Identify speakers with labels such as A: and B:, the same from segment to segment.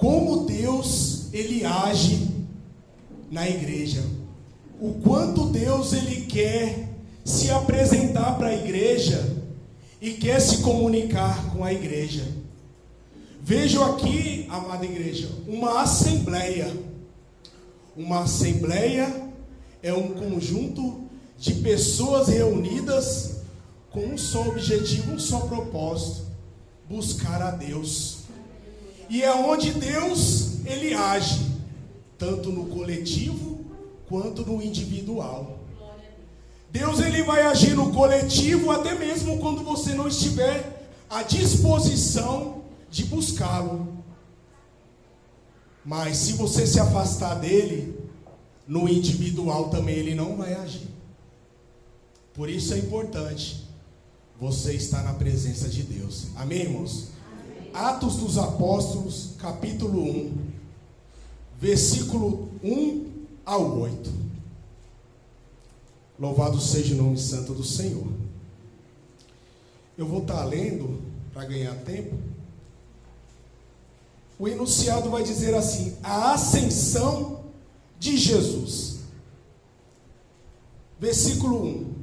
A: como Deus, ele age na igreja. O quanto Deus, ele quer se apresentar para a igreja e quer se comunicar com a igreja. Vejo aqui, amada igreja, uma assembleia. Uma assembleia é um conjunto de pessoas reunidas com um só objetivo, um só propósito: buscar a Deus. E é onde Deus, ele age, tanto no coletivo quanto no individual. Deus, ele vai agir no coletivo até mesmo quando você não estiver à disposição de buscá-lo. Mas se você se afastar dele, no individual também ele não vai agir. Por isso é importante você estar na presença de Deus. Amém, irmãos? Amém. Atos dos Apóstolos, capítulo 1, versículo 1 ao 8. Louvado seja o nome santo do Senhor. Eu vou estar lendo para ganhar tempo. O enunciado vai dizer assim: a ascensão de Jesus. Versículo 1.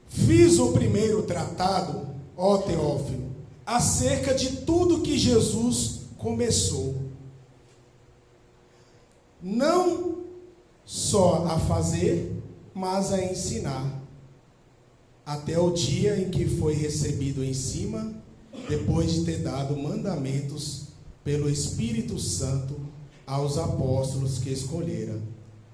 A: Fiz o primeiro tratado, ó Teófilo, acerca de tudo que Jesus começou, não só a fazer, mas a ensinar, até o dia em que foi recebido em cima, depois de ter dado mandamentos pelo Espírito Santo aos apóstolos que escolhera,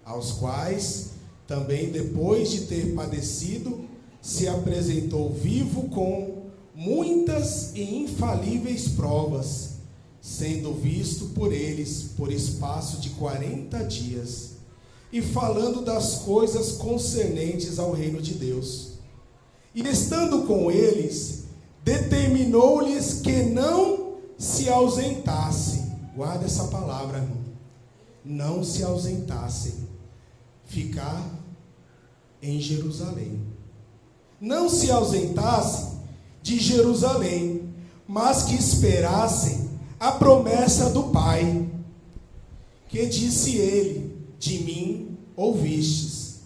A: aos quais também, depois de ter padecido, se apresentou vivo com muitas e infalíveis provas, sendo visto por eles por espaço de 40 dias, e falando das coisas concernentes ao reino de Deus. E estando com eles, determinou-lhes que não se ausentassem. Guarda essa palavra, irmão. Não se ausentassem. Ficar em Jerusalém. Não se ausentassem de Jerusalém, mas que esperassem a promessa do Pai, que disse ele: de mim ouvistes.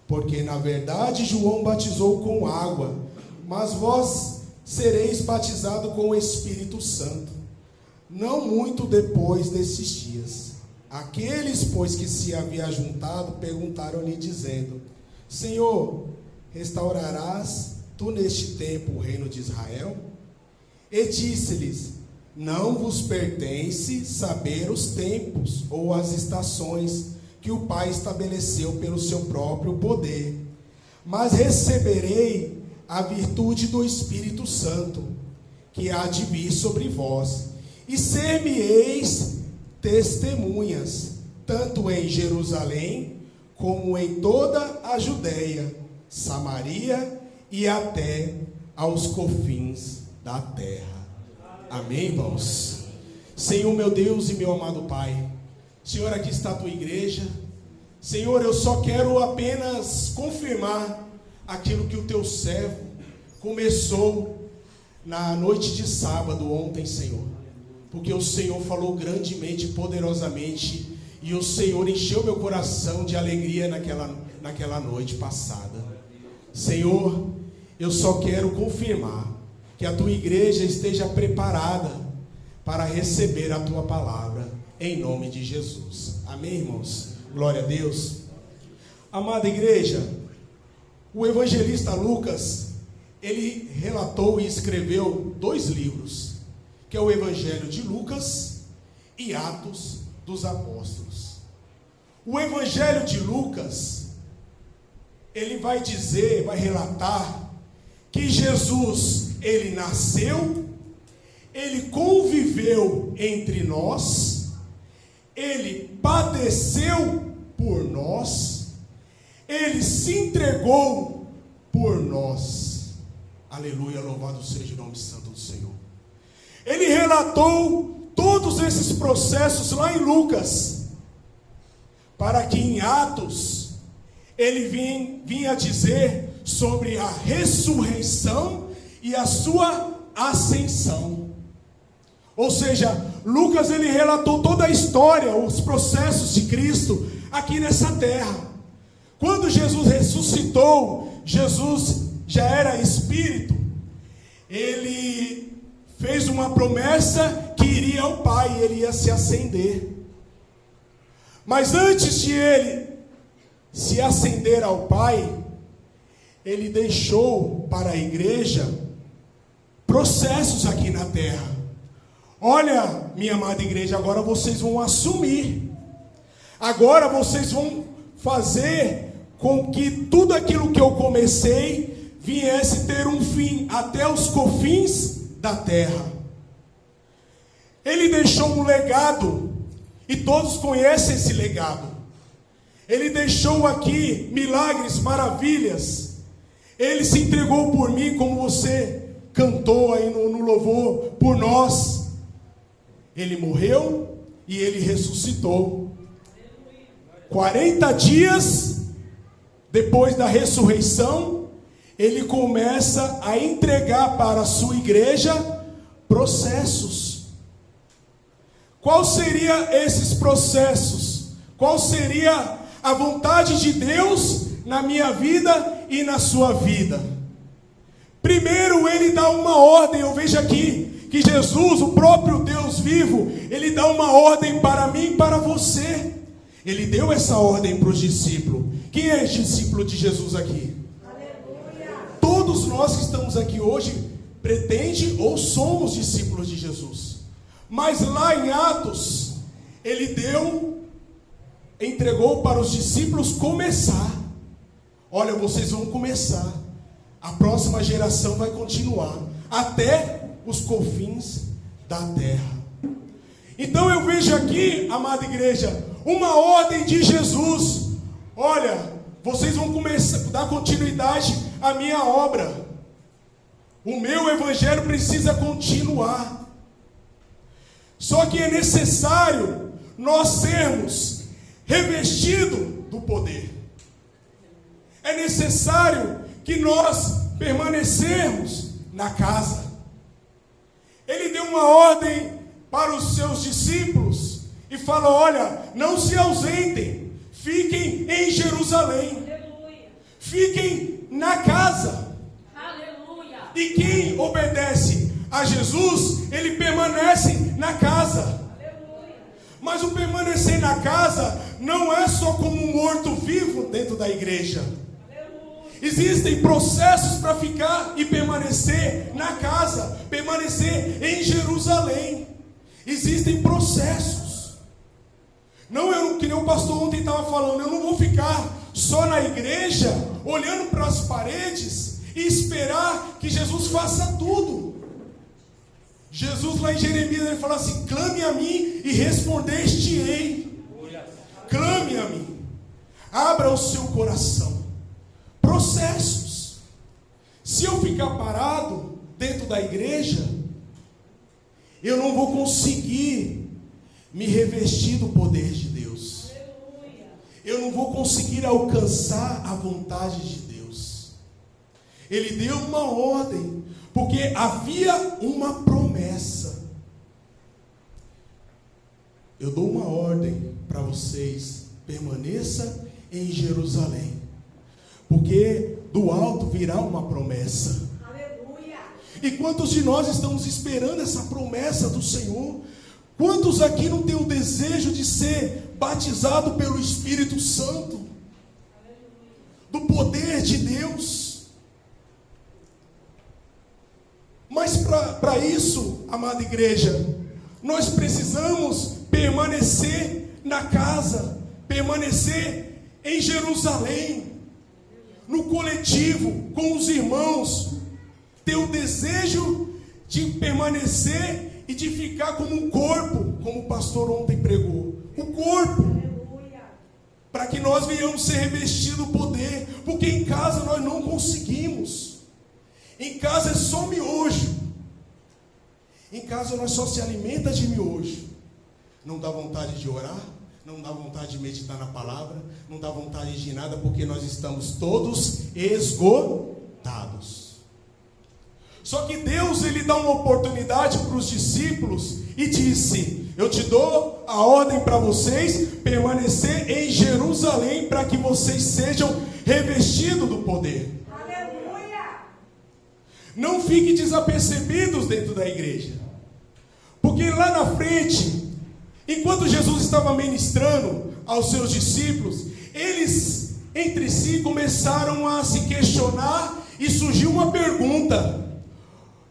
A: Porque na verdade João batizou com água, mas vós sereis batizados com o Espírito Santo, não muito depois desses dias. Aqueles, pois, que se havia juntado, perguntaram-lhe, dizendo: Senhor, restaurarás tu neste tempo o reino de Israel? E disse-lhes: não vos pertence saber os tempos ou as estações que o Pai estabeleceu pelo seu próprio poder, mas receberei a virtude do Espírito Santo, que há de vir sobre vós, e ser-me-eis testemunhas, tanto em Jerusalém, como em toda a Judéia, Samaria e até aos confins da terra. Amém, irmãos? Senhor, meu Deus e meu amado Pai, Senhor, aqui está a tua igreja. Senhor, eu só quero apenas confirmar aquilo que o teu servo começou na noite de sábado ontem, Senhor, porque o Senhor falou grandemente, poderosamente, e o Senhor encheu meu coração de alegria naquela noite passada. Senhor, eu só quero confirmar que a tua igreja esteja preparada para receber a tua palavra, em nome de Jesus. Amém, irmãos? Glória a Deus. Amada igreja, o evangelista Lucas, ele relatou e escreveu 2 livros, que é o Evangelho de Lucas e Atos dos Apóstolos. O Evangelho de Lucas, ele vai dizer, vai relatar que Jesus, ele nasceu, ele conviveu entre nós, ele padeceu por nós, ele se entregou por nós. Aleluia, louvado seja o nome santo do Senhor. Ele relatou todos esses processos lá em Lucas, para que em Atos ele vinha dizer sobre a ressurreição e a sua ascensão. Ou seja, Lucas ele relatou toda a história, os processos de Cristo aqui nessa terra. Quando Jesus ressuscitou, Jesus já era espírito, ele fez uma promessa que iria ao Pai, ele ia se ascender. Mas antes de ele se ascender ao Pai, ele deixou para a igreja processos aqui na terra. Olha, minha amada igreja, agora vocês vão assumir. Agora vocês vão fazer com que tudo aquilo que eu comecei viesse ter um fim, até os confins da terra. Ele deixou um legado, e todos conhecem esse legado. Ele deixou aqui milagres, maravilhas. Ele se entregou por mim, como você cantou aí no louvor, por nós. Ele morreu e ele ressuscitou. 40 dias depois da ressurreição, ele começa a entregar para a sua igreja processos. Qual seria esses processos? Qual seria a vontade de Deus na minha vida e na sua vida? Primeiro ele dá uma ordem. Eu vejo aqui que Jesus, o próprio Deus vivo, ele dá uma ordem para mim e para você. Ele deu essa ordem para os discípulos. Quem é discípulo de Jesus aqui? Aleluia. Todos nós que estamos aqui hoje pretende ou somos discípulos de Jesus. Mas lá em Atos, ele entregou para os discípulos começar. Olha, vocês vão começar. A próxima geração vai continuar até os confins da terra. Então eu vejo aqui, amada igreja, uma ordem de Jesus. Olha, vocês vão começar a dar continuidade à minha obra. O meu evangelho precisa continuar. Só que é necessário nós sermos revestidos do poder. É necessário que nós permanecermos na casa. Ele deu uma ordem para os seus discípulos e falou: olha, não se ausentem, fiquem em Jerusalém. Aleluia. Fiquem na casa. Aleluia. E quem obedece a Jesus, ele permanece na casa. Aleluia. Mas o permanecer na casa não é só como um morto-vivo dentro da igreja. Existem processos para ficar e permanecer na casa, permanecer em Jerusalém. Existem processos. Não, que nem o pastor ontem estava falando, eu não vou ficar só na igreja, olhando para as paredes e esperar que Jesus faça tudo. Jesus lá em Jeremias, ele fala assim: clame a mim e respondeste-ei. Clame a mim, abra o seu coração. Processos. Se eu ficar parado dentro da igreja, eu não vou conseguir me revestir do poder de Deus. Eu não vou conseguir alcançar a vontade de Deus. Ele deu uma ordem, porque havia uma promessa. Eu dou uma ordem para vocês: permaneça em Jerusalém. Porque do alto virá uma promessa. Aleluia. E quantos de nós estamos esperando essa promessa do Senhor? Quantos aqui não têm o desejo de ser batizado pelo Espírito Santo? Aleluia. Do poder de Deus? Mas para isso, amada igreja, nós precisamos permanecer na casa, permanecer em Jerusalém, no coletivo, com os irmãos, ter o desejo de permanecer e de ficar como um corpo, como o pastor ontem pregou, o corpo, para que nós venhamos ser revestidos do poder, porque em casa nós não conseguimos. Em casa é só miojo. Em casa nós só se alimenta de miojo. Não dá vontade de orar, não dá vontade de meditar na palavra, não dá vontade de nada, porque nós estamos todos esgotados. Só que Deus, ele dá uma oportunidade para os discípulos e disse: eu te dou a ordem para vocês permanecer em Jerusalém, para que vocês sejam revestidos do poder.
B: Aleluia!
A: Não fiquem desapercebidos dentro da igreja, porque lá na frente, enquanto Jesus estava ministrando aos seus discípulos, eles entre si começaram a se questionar e surgiu uma pergunta.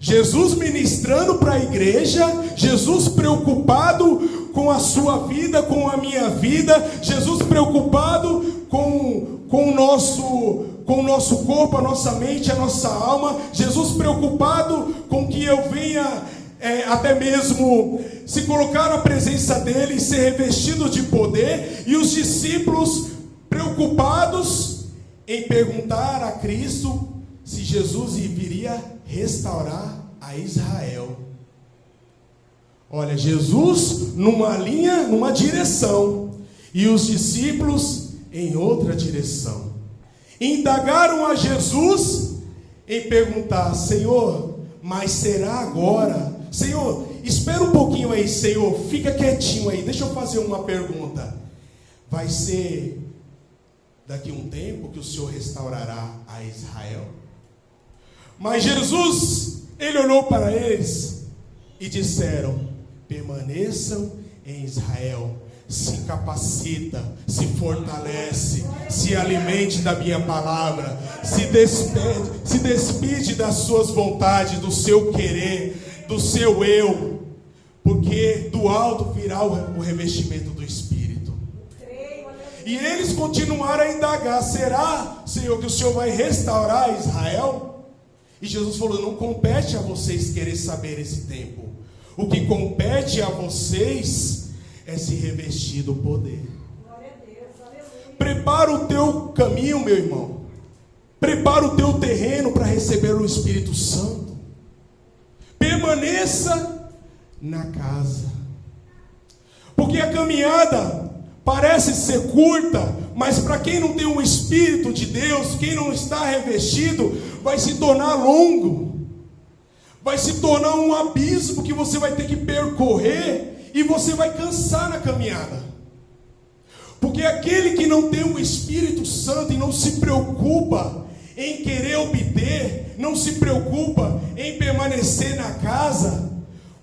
A: Jesus ministrando para a igreja, Jesus preocupado com a sua vida, com a minha vida, Jesus preocupado com o nosso corpo, a nossa mente, a nossa alma, Jesus preocupado com que eu venha até mesmo se colocar na presença dele e ser revestido de poder, e os discípulos preocupados em perguntar a Cristo se Jesus viria restaurar a Israel. Olha, Jesus numa linha, numa direção, e os discípulos em outra direção. Indagaram a Jesus em perguntar: Senhor, mas será agora? Senhor, espera um pouquinho aí, Senhor, fica quietinho aí, deixa eu fazer uma pergunta. Vai ser daqui a um tempo que o Senhor restaurará a Israel? Mas Jesus, ele olhou para eles e disseram: permaneçam em Israel, se capacita, se fortalece, se alimente da minha palavra, se despede das suas vontades, do seu querer, do seu eu, porque do alto virá o revestimento do Espírito. E eles continuaram a indagar: será, Senhor, que o Senhor vai restaurar Israel? E Jesus falou: não compete a vocês querer saber esse tempo. O que compete a vocês é se revestir do poder.
B: Glória a Deus, aleluia.
A: Prepara o teu caminho, meu irmão. Prepara o teu terreno para receber o Espírito Santo. Permaneça na casa. Porque a caminhada parece ser curta, mas para quem não tem o Espírito de Deus, quem não está revestido, vai se tornar longo. Vai se tornar um abismo que você vai ter que percorrer e você vai cansar na caminhada. Porque aquele que não tem o Espírito Santo e não se preocupa em querer obter, não se preocupa em permanecer na casa,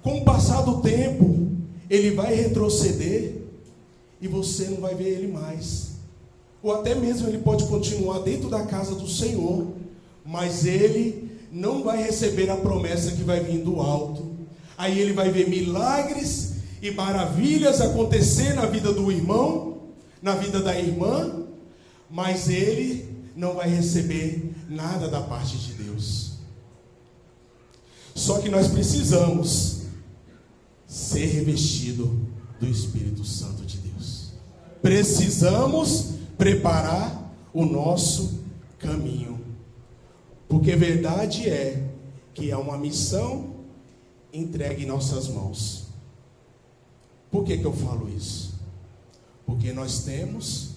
A: com o passar do tempo, ele vai retroceder e você não vai ver ele mais. Ou até mesmo ele pode continuar dentro da casa do Senhor, mas ele não vai receber a promessa que vai vir do alto. Aí ele vai ver milagres e maravilhas acontecer na vida do irmão, na vida da irmã, mas ele não vai receber nada da parte de Deus. Só que nós precisamos ser revestido do Espírito Santo de Deus. Precisamos preparar o nosso caminho. Porque verdade é que há uma missão entregue em nossas mãos. Por que eu falo isso? Porque nós temos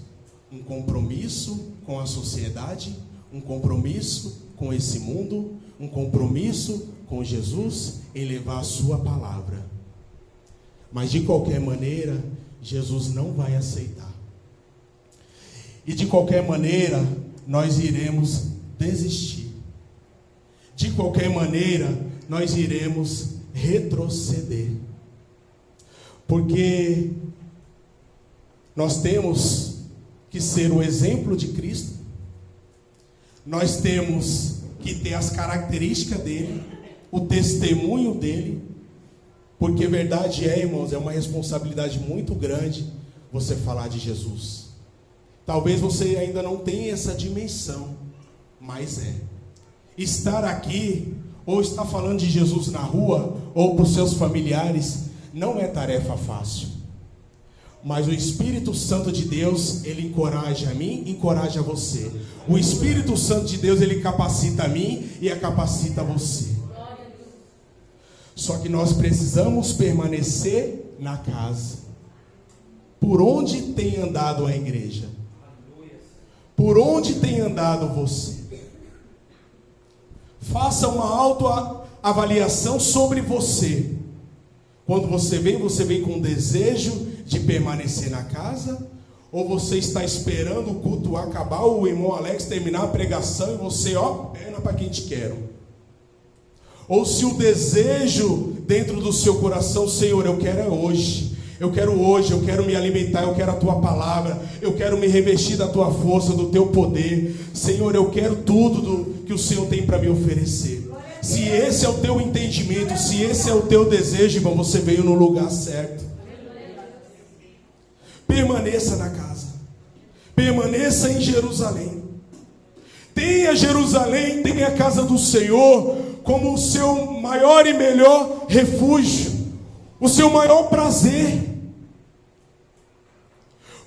A: um compromisso com a sociedade, um compromisso com esse mundo, um compromisso com Jesus em levar a sua palavra. Mas de qualquer maneira, Jesus não vai aceitar. E de qualquer maneira, nós iremos desistir. De qualquer maneira, nós iremos retroceder. Porque nós temos que ser o exemplo de Cristo. Nós temos que ter as características dele, o testemunho dele. Porque verdade é, irmãos, é uma responsabilidade muito grande você falar de Jesus. Talvez você ainda não tenha essa dimensão, mas é. Estar aqui, ou estar falando de Jesus na rua, ou para os seus familiares, não é tarefa fácil. Mas o Espírito Santo de Deus, ele encoraja a mim, encoraja você. O Espírito Santo de Deus, ele capacita a mim e capacita você. Só que nós precisamos permanecer na casa. Por onde tem andado a igreja? Por onde tem andado você? Faça uma avaliação sobre você. Quando você vem com desejo de permanecer na casa? Ou você está esperando o culto acabar, o irmão Alex terminar a pregação e você, perna para quem te quero? Ou se o desejo dentro do seu coração, Senhor, eu quero hoje, eu quero me alimentar, eu quero a tua palavra, eu quero me revestir da tua força, do teu poder, Senhor, eu quero tudo que o Senhor tem para me oferecer. Se esse é o teu entendimento, se esse é o teu desejo, irmão, você veio no lugar certo. Permaneça na casa, permaneça em Jerusalém. Tenha Jerusalém, tenha a casa do Senhor como o seu maior e melhor refúgio, o seu maior prazer.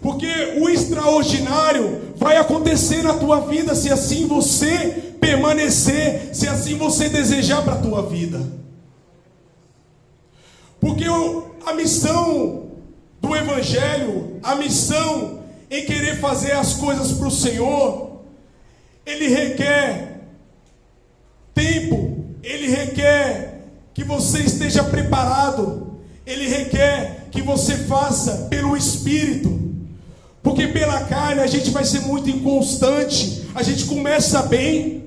A: Porque o extraordinário vai acontecer na tua vida se assim você permanecer, se assim você desejar para a tua vida. Porque a missão do Evangelho, a missão em querer fazer as coisas para o Senhor, ele requer tempo, ele requer que você esteja preparado, ele requer que você faça pelo Espírito. Porque pela carne a gente vai ser muito inconstante, a gente começa bem,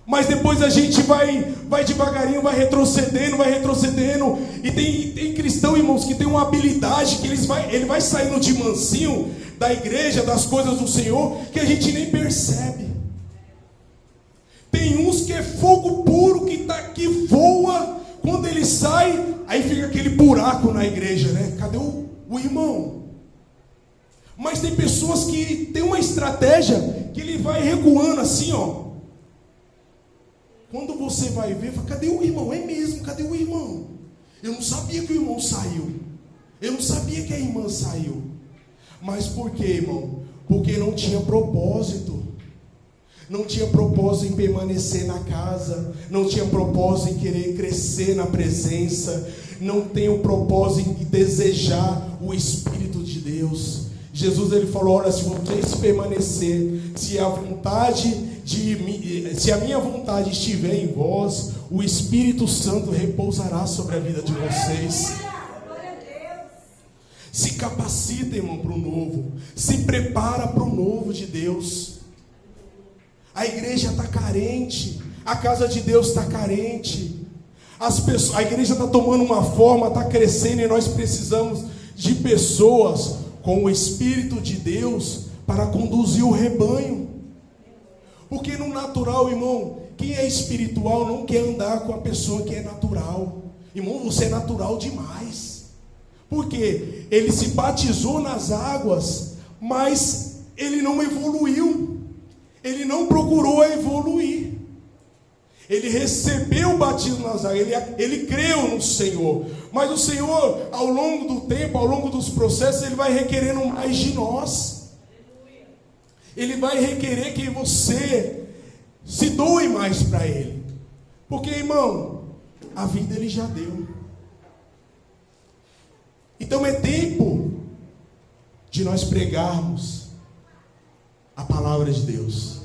A: mas depois a gente vai devagarinho, vai retrocedendo, e tem cristão, irmãos, que tem uma habilidade, que ele vai saindo de mansinho da igreja, das coisas do Senhor, que a gente nem percebe. Tem uns que é fogo puro, que voa, quando ele sai, aí fica aquele buraco na igreja, né? Cadê o irmão? Mas tem pessoas que tem uma estratégia, que ele vai recuando assim, Quando você vai ver, fala, cadê o irmão? É mesmo, cadê o irmão? Eu não sabia que o irmão saiu. Eu não sabia que a irmã saiu. Mas por quê, irmão? Porque não tinha propósito. Não tinha propósito em permanecer na casa. Não tinha propósito em querer crescer na presença. Não tem o propósito em desejar o Espírito de Deus. Jesus, ele falou, olha, se vocês permanecer, se a minha vontade estiver em vós, o Espírito Santo repousará sobre a vida de vocês. Se capacita, irmão, para o novo. Se prepara para o novo de Deus. A igreja está carente. A casa de Deus está carente. A igreja está tomando uma forma, está crescendo, e nós precisamos de pessoas com o Espírito de Deus para conduzir o rebanho. Porque no natural, irmão, quem é espiritual não quer andar com a pessoa que é natural. Irmão, você é natural demais. Porque ele se batizou nas águas, mas ele não evoluiu. Ele não procurou evoluir. Ele recebeu o batismo nas águas, ele creu no Senhor. Mas o Senhor, ao longo do tempo, ao longo dos processos, ele vai requerendo mais de nós. Ele vai requerer que você se doe mais para Ele. Porque, irmão, a vida Ele já deu. Então é tempo de nós pregarmos a palavra de Deus.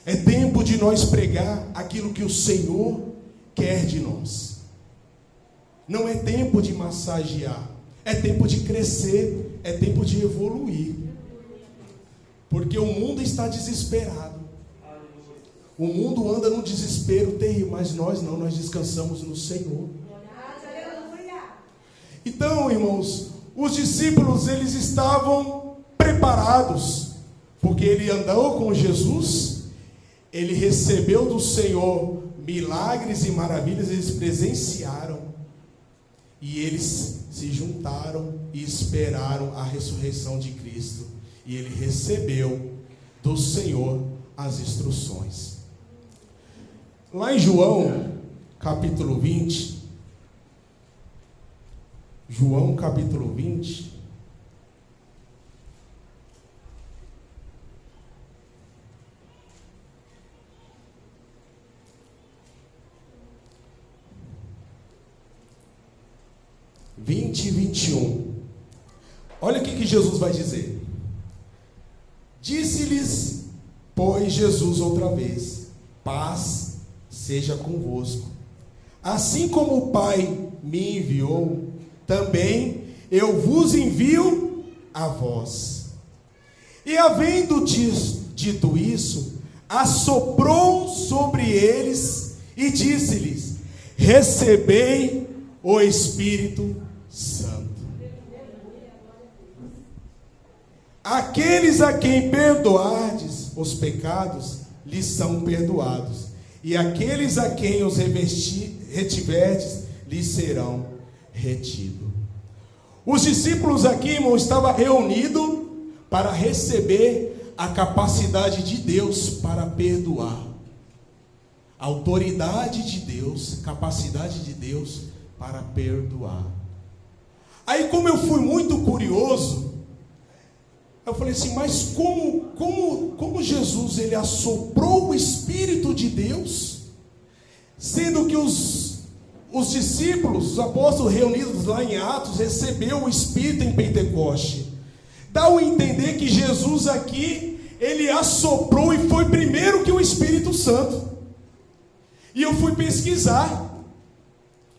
A: É tempo de nós pregar aquilo que o Senhor quer de nós. Não é tempo de massagear. É tempo de crescer. É tempo de evoluir. Porque o mundo está desesperado. O mundo anda num desespero terrível, mas nós não, nós descansamos no Senhor. Então, irmãos, os discípulos, eles estavam preparados, porque ele andou com Jesus, ele recebeu do Senhor milagres e maravilhas, eles presenciaram, e eles se juntaram e esperaram a ressurreição de Cristo, e ele recebeu do Senhor as instruções. Lá em João, capítulo 20, João capítulo 20, e 21. Olha o que Jesus vai dizer. Disse-lhes, pois, Jesus outra vez: paz seja convosco. assim como o Pai me enviou, também eu vos envio a vós. E havendo dito isso, assoprou sobre eles e disse-lhes: recebei o Espírito Santo. Aqueles a quem perdoardes os pecados, lhes são perdoados. E aqueles a quem os retiverdes, lhes serão retidos. Os discípulos aqui, irmão, estavam reunidos para receber a capacidade de Deus para perdoar. Autoridade de Deus, capacidade de Deus para perdoar. Aí, como eu fui muito curioso, eu falei assim, mas como Jesus, ele assoprou o Espírito de Deus, sendo que os discípulos, os apóstolos reunidos lá em Atos, recebeu o Espírito em Pentecoste. Dá a entender que Jesus aqui, ele assoprou e foi primeiro que o Espírito Santo. E eu fui pesquisar.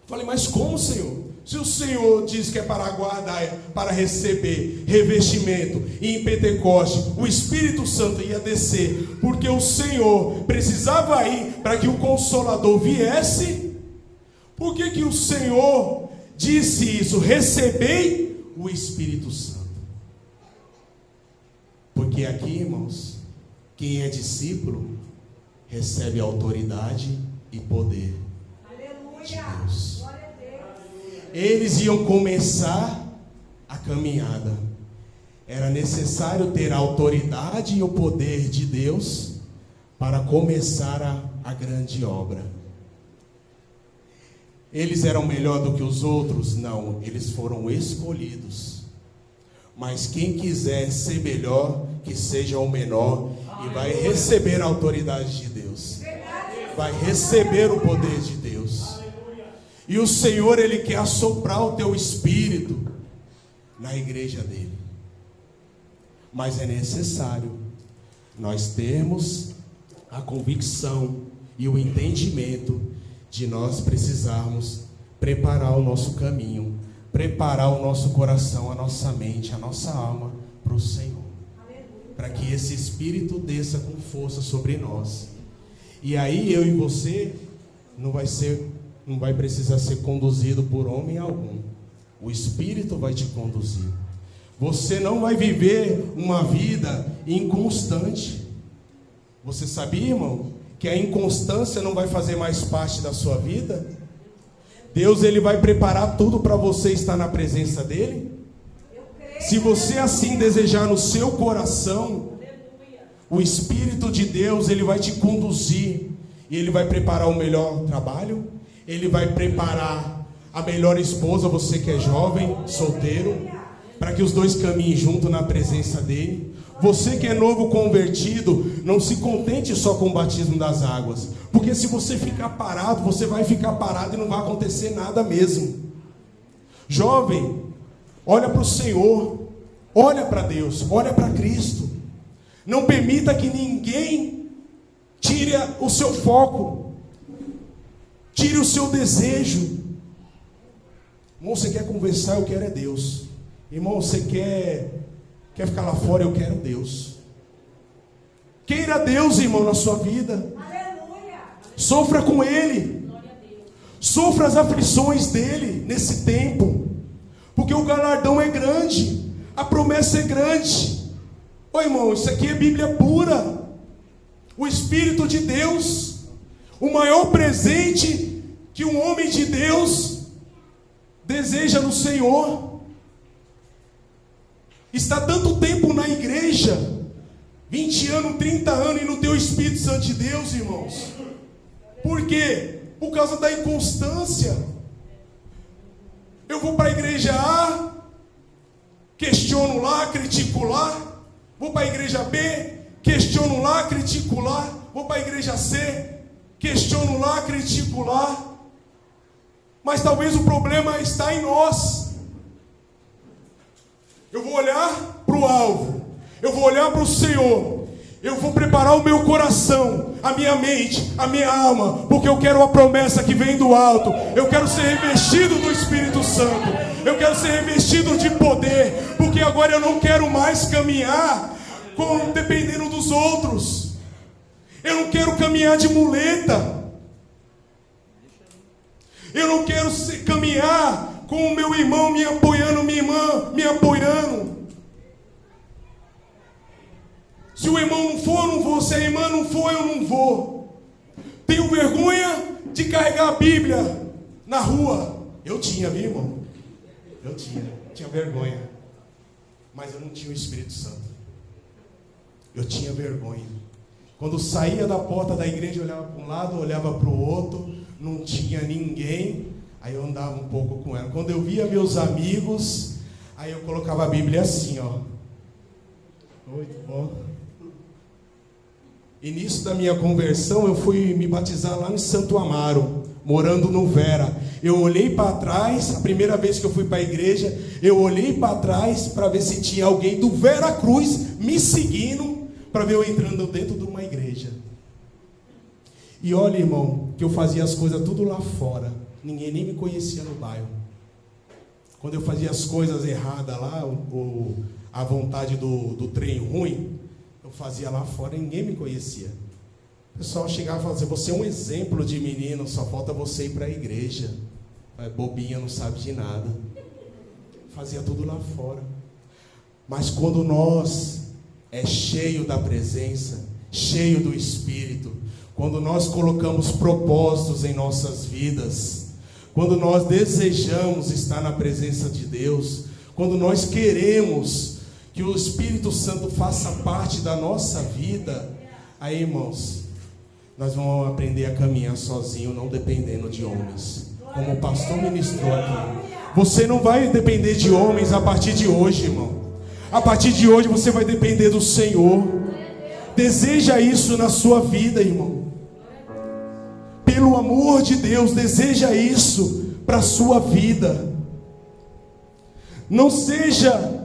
A: Falei, mas como, Senhor? Se o Senhor diz que é para aguardar, para receber revestimento, e em Pentecoste o Espírito Santo ia descer, porque o Senhor precisava ir para que o Consolador viesse, por que o Senhor disse isso? Recebei o Espírito Santo. Porque aqui, irmãos, quem é discípulo recebe autoridade e poder de Deus. Eles iam começar a caminhada. Era necessário ter a autoridade e o poder de Deus para começar a grande obra. Eles eram melhor do que os outros? Não, eles foram escolhidos. Mas quem quiser ser melhor, que seja o menor, e vai receber a autoridade de Deus. Vai receber o poder de Deus. E o Senhor, ele quer assoprar o teu espírito na igreja dele. Mas é necessário nós termos a convicção e o entendimento de nós precisarmos preparar o nosso caminho, preparar o nosso coração, a nossa mente, a nossa alma para o Senhor. Para que esse Espírito desça com força sobre nós. E aí eu e você não vai precisar ser conduzido por homem algum. O Espírito vai te conduzir. Você não vai viver uma vida inconstante. Você sabia, irmão, que a inconstância não vai fazer mais parte da sua vida? Deus, ele vai preparar tudo para você estar na presença dele. Se você assim desejar no seu coração, o Espírito de Deus, ele vai te conduzir. E ele vai preparar o melhor trabalho. Ele vai preparar a melhor esposa, você que é jovem, solteiro, para que os dois caminhem junto na presença dele. Você que é novo convertido, não se contente só com o batismo das águas, porque se você ficar parado, você vai ficar parado e não vai acontecer nada mesmo. Jovem, olha para o Senhor, olha para Deus, olha para Cristo. Não permita que ninguém tire o seu foco, tire o seu desejo. Irmão, você quer conversar, eu quero é Deus. Irmão, você quer ficar lá fora, eu quero Deus. Queira Deus, irmão, na sua vida.
B: Aleluia.
A: Sofra com Ele. Sofra as aflições dele nesse tempo, porque o galardão é grande, a promessa é grande. Ô irmão, isso aqui é Bíblia pura. O Espírito de Deus, o maior presente que um homem de Deus deseja no Senhor. Está tanto tempo na igreja, 20 anos, 30 anos, e não tem o Espírito Santo de Deus, irmãos. Por quê? Por causa da inconstância. Eu vou para a igreja A, questiono lá, critico lá. Vou para a igreja B, questiono lá, critico lá. Vou para a igreja C, questiono lá, critico lá. Mas talvez o problema está em nós. Eu vou olhar para o alvo, eu vou olhar para o Senhor, eu vou preparar o meu coração a minha mente, a minha alma, porque eu quero a promessa que vem do alto. Eu quero ser revestido do Espírito Santo, eu quero ser revestido de poder, porque agora eu não quero mais caminhar dependendo dos outros. Eu não quero caminhar de muleta. Eu não quero caminhar com o meu irmão me apoiando, minha irmã me apoiando. Se o irmão não for, eu não vou. Se a irmã não for, eu não vou. Tenho vergonha de carregar a Bíblia na rua. Eu tinha, viu, irmão? Eu tinha vergonha. Mas eu não tinha o Espírito Santo. Eu tinha vergonha. Quando saía da porta da igreja, eu olhava para um lado, olhava para o outro, não tinha ninguém, aí eu andava um pouco com ela. Quando eu via meus amigos, aí eu colocava a Bíblia assim, ó. Oi, tudo bom? Início da minha conversão, eu fui me batizar lá em Santo Amaro, morando no Vera. Eu olhei para trás, a primeira vez que eu fui para a igreja, eu olhei para trás para ver se tinha alguém do Vera Cruz me seguindo, para ver eu entrando dentro de uma igreja. E olha, irmão, que eu fazia as coisas tudo lá fora. Ninguém nem me conhecia no bairro. Quando eu fazia as coisas erradas lá, a vontade do trem ruim, eu fazia lá fora e ninguém me conhecia. O pessoal chegava e falava assim: você é um exemplo de menino, só falta você ir para a igreja. Bobinha, não sabe de nada. Fazia tudo lá fora. Mas quando nós é cheio da presença, cheio do Espírito, quando nós colocamos propósitos em nossas vidas, quando nós desejamos estar na presença de Deus, quando nós queremos que o Espírito Santo faça parte da nossa vida, aí, irmãos, nós vamos aprender a caminhar sozinho, não dependendo de homens, como o pastor ministrou aqui. Você não vai depender de homens a partir de hoje, irmão. A partir de hoje você vai depender do Senhor. Deseja isso na sua vida, irmão. Pelo amor de Deus, deseja isso para a sua vida. Não seja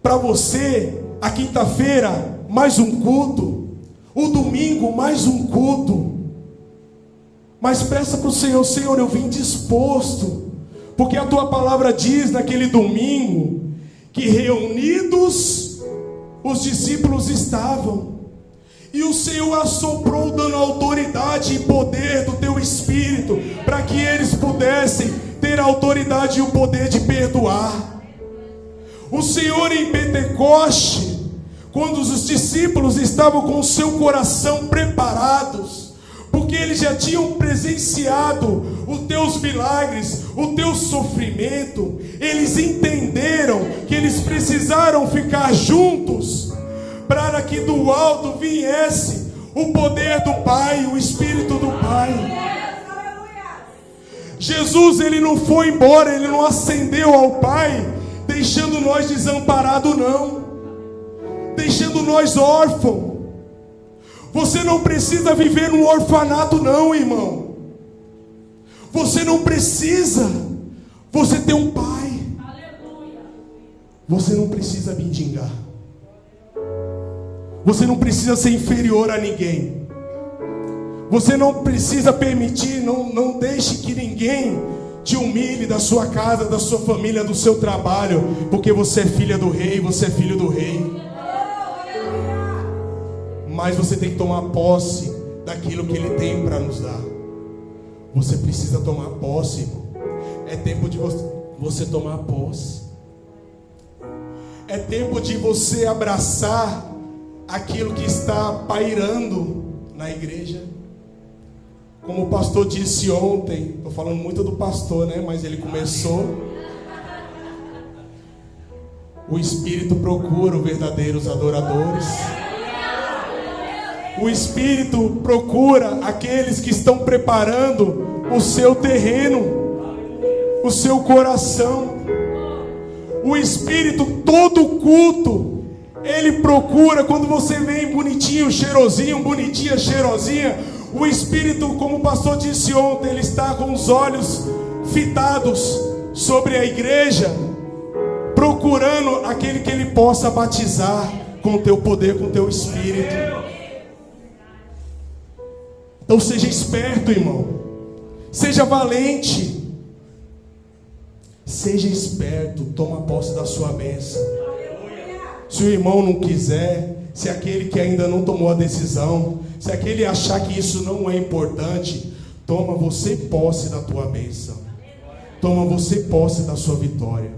A: para você a quinta-feira mais um culto, o domingo mais um culto. Mas peça para o Senhor: Senhor, eu vim disposto, porque a tua palavra diz naquele domingo que reunidos os discípulos estavam, e o Senhor assoprou, dando autoridade e poder do teu Espírito, para que eles pudessem ter a autoridade e o poder de perdoar. O Senhor, em Pentecoste, quando os discípulos estavam com o seu coração preparados, porque eles já tinham presenciado os teus milagres, o teu sofrimento, eles entenderam que eles precisaram ficar juntos, para que do alto viesse o poder do Pai, o Espírito do Pai. Jesus, ele não foi embora, ele não ascendeu ao Pai, deixando nós desamparados, não, deixando nós órfãos. Você não precisa viver num orfanato, não, irmão. Você não precisa. Você tem um Pai. Você não precisa mendigar. Você não precisa ser inferior a ninguém. Você não precisa permitir, não deixe que ninguém te humilhe da sua casa, da sua família, do seu trabalho, porque você é filha do rei, você é filho do rei. Mas você tem que tomar posse daquilo que Ele tem para nos dar. Você precisa tomar posse, irmão. É tempo de você tomar posse. É tempo de você abraçar aquilo que está pairando na igreja. Como o pastor disse ontem, estou falando muito do pastor, né? Mas ele começou. O Espírito procura os verdadeiros adoradores. O Espírito procura aqueles que estão preparando o seu terreno, o seu coração. O Espírito, todo culto, ele procura. Quando você vem bonitinho, cheirosinho, bonitinha, cheirosinha, o Espírito, como o pastor disse ontem, ele está com os olhos fitados sobre a igreja, procurando aquele que ele possa batizar com o teu poder, com o teu Espírito. Então seja esperto, irmão. Seja valente. Seja esperto. Toma posse da sua bênção. Se o irmão não quiser, se aquele que ainda não tomou a decisão, se aquele achar que isso não é importante, toma você posse da tua bênção. Toma você posse da sua vitória.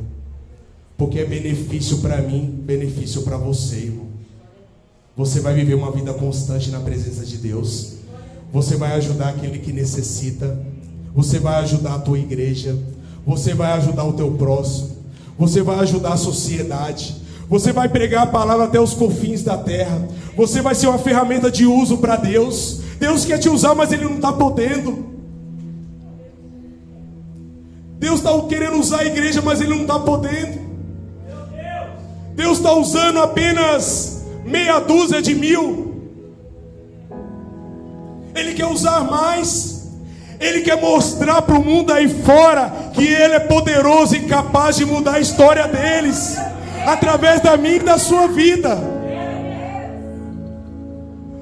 A: Porque é benefício para mim, benefício para você, irmão. Você vai viver uma vida constante na presença de Deus. Você vai ajudar aquele que necessita. Você vai ajudar a tua igreja. Você vai ajudar o teu próximo. Você vai ajudar a sociedade. Você vai pregar a palavra até os confins da terra. Você vai ser uma ferramenta de uso para Deus. Deus quer te usar, mas Ele não está podendo. Deus está querendo usar a igreja, mas Ele não está podendo. Deus está usando apenas meia dúzia de mil. Ele quer usar mais. Ele quer mostrar para o mundo aí fora que Ele é poderoso e capaz de mudar a história deles, através da minha e da sua vida.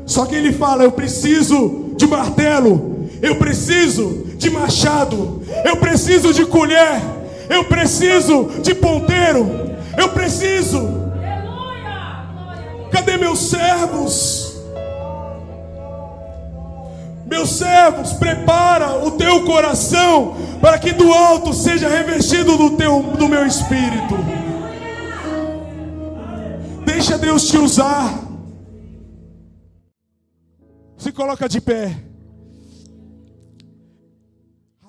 A: Só que Ele fala: eu preciso de martelo, eu preciso de machado, eu preciso de colher, eu preciso de ponteiro, eu preciso. Cadê meus servos? Meus servos, prepara o teu coração para que do alto seja revestido do meu espírito. Deixa Deus te usar. Se coloca de pé.